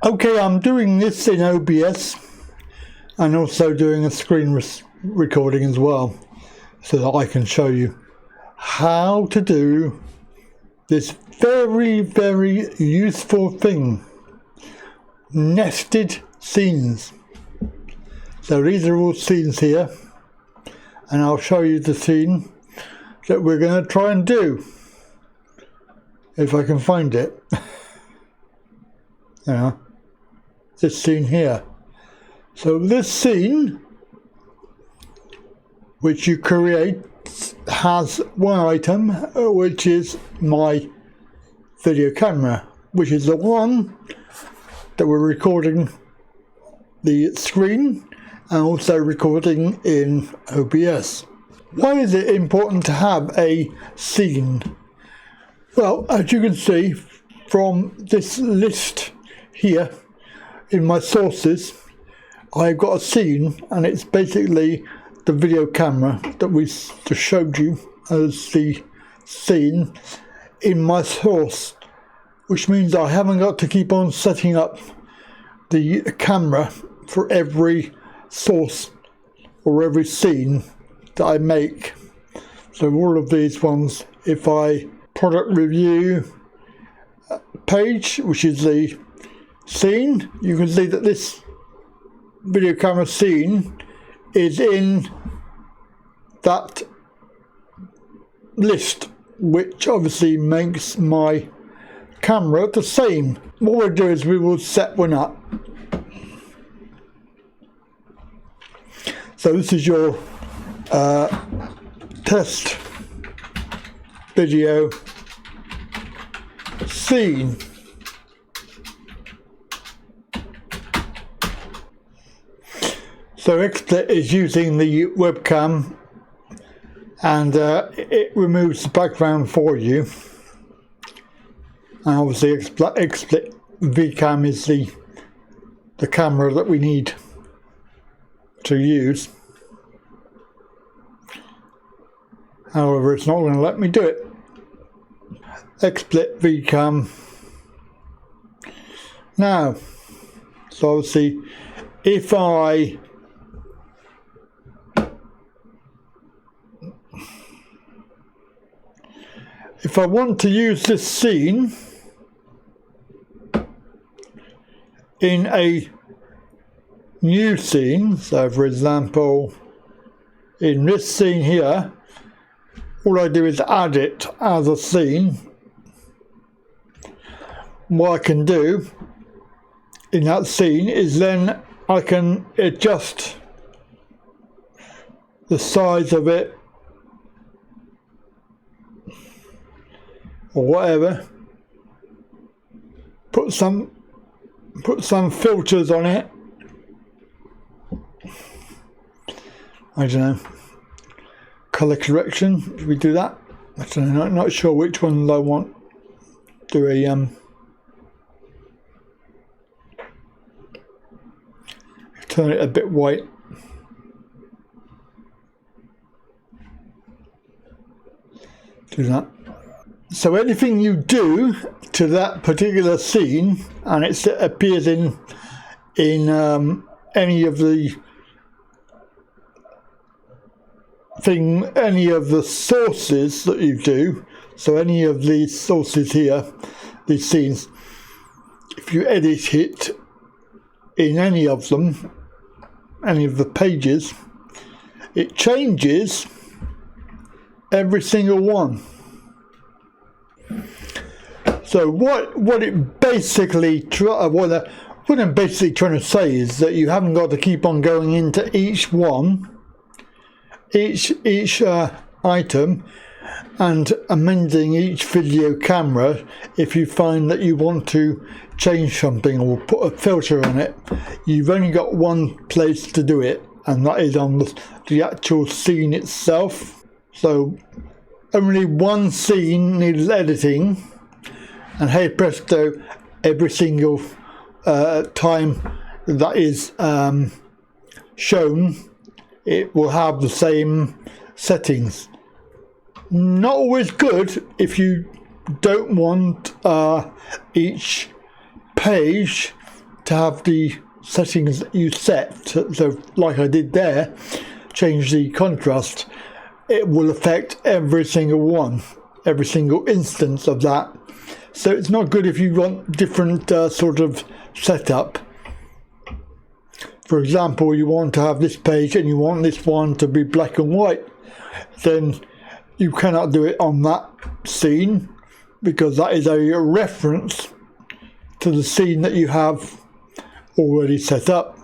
Okay, I'm doing this in OBS and also doing a screen recording as well, so that I can show you how to do this very useful thing, nested scenes. So these are all scenes here, and I'll show you the scene that we're going to try and do, if I can find it. Yeah, this scene here. So this scene, which you create, has one item, which is my video camera, which is the one that we're recording the screen and also recording in OBS. Why is it important to have a scene? Well, as you can see from this list here in my sources, I've got a scene, and it's basically the video camera that we just showed you as the scene in my source, which means I haven't got to keep on setting up the camera for every source or every scene that I make. So all of these ones, if I product review page, which is the scene, you can see that this video camera scene is in that list, which obviously makes my camera the same. What we'll do is we will set one up. So this is your test video scene. So XSplit is using the webcam, and it removes the background for you. And obviously XSplit VCam is the camera that we need to use. However, it's not going to let me do it. XSplit VCam. Now, so obviously, if I want to use this scene in a new scene, so for example, in this scene here, all I do is add it as a scene. What I can do in that scene is then I can adjust the size of it or whatever, put some filters on it. I don't know, color correction, should we do that? I don't know, not sure which ones I want. Do a turn it a bit white. Do that. So anything you do to that particular scene, and it appears in any of the sources that you do, so any of these sources here, these scenes, if you edit it in any of them, any of the pages, it changes every single one. So what it basically what I'm basically trying to say is that you haven't got to keep on going into each one, each item, and amending each video camera if you find that you want to change something or put a filter on it. You've only got one place to do it, and that is on the actual scene itself. So only one scene needs editing, and hey presto, every single time that is shown, it will have the same settings. Not always good if you don't want each page to have the settings that you set, so like I did there, change the contrast, it will affect every single one, every single instance of that. So it's not good if you want different sort of setup. For example, you want to have this page and you want this one to be black and white, then you cannot do it on that scene, because that is a reference to the scene that you have already set up,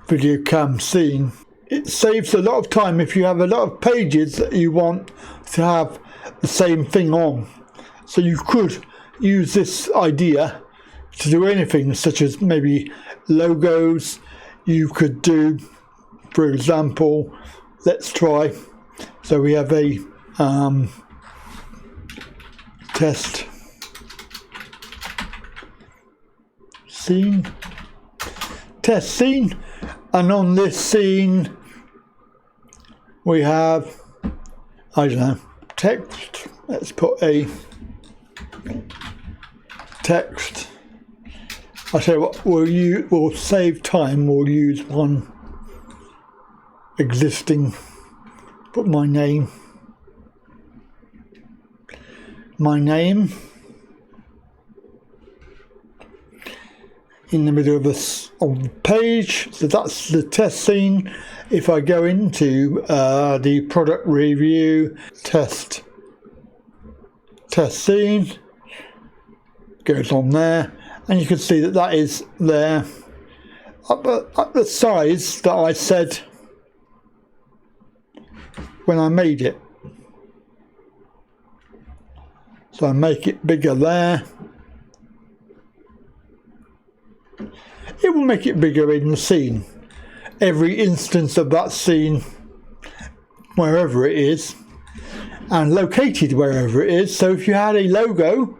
video cam scene. It saves a lot of time if you have a lot of pages that you want to have the same thing on. So you could use this idea to do anything, such as maybe logos. You could do, for example, let's try, so we have a test scene, and on this scene we have, I don't know, text. Let's put a text. I tell you what, we'll save time. We'll use one existing. Put my name. In the middle of the page. So that's the test scene. If I go into the product review test scene, goes on there, and you can see that that is there at the size that I said when I made it. So I make it bigger there. It will make it bigger in the scene. Every instance of that scene, wherever it is, and located wherever it is. So if you had a logo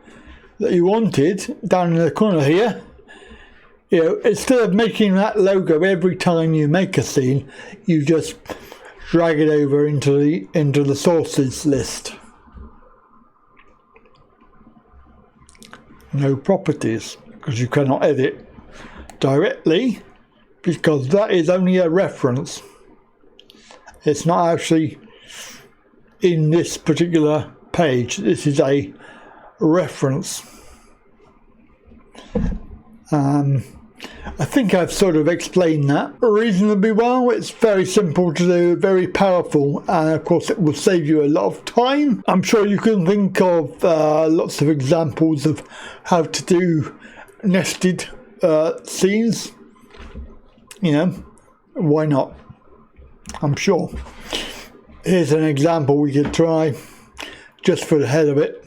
that you wanted down in the corner here, you know, instead of making that logo every time you make a scene, you just drag it over into the sources list. No properties, because you cannot edit directly, because that is only a reference. It's not actually in this particular page. This is a reference. I think I've sort of explained that reasonably well. It's very simple to do, very powerful, and of course it will save you a lot of time. I'm sure you can think of lots of examples of how to do nested scenes. You know, why not? I'm sure. Here's an example we could try just for the hell of it.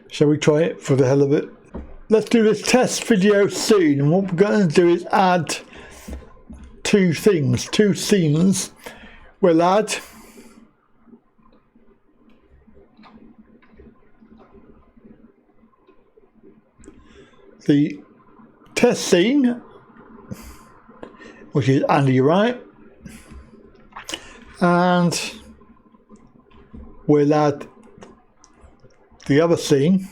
Shall we try it for the hell of it? Let's do this test video scene, and what we're going to do is add two scenes. We'll add the test scene, which is Andy Wright, and we'll add the other scene,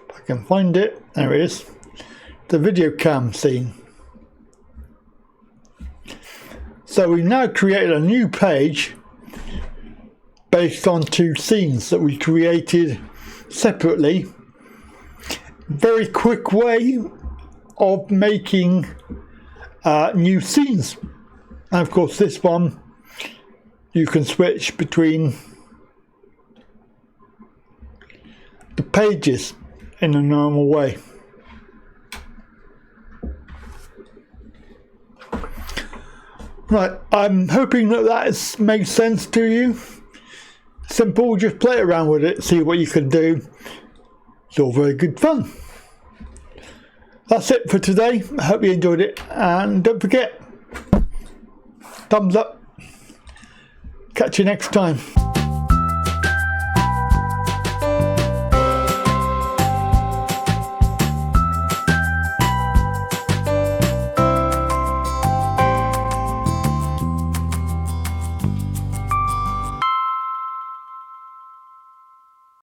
if I can find it, there it is, the video cam scene. So we now created a new page based on two scenes that we created separately. Very quick way of making new scenes. And of course this one you can switch between the pages in a normal way. Right, I'm hoping that makes sense to you. Simple, just play around with it, see what you can do. It's all very good fun. That's it for today. I hope you enjoyed it, and don't forget, thumbs up. Catch you next time.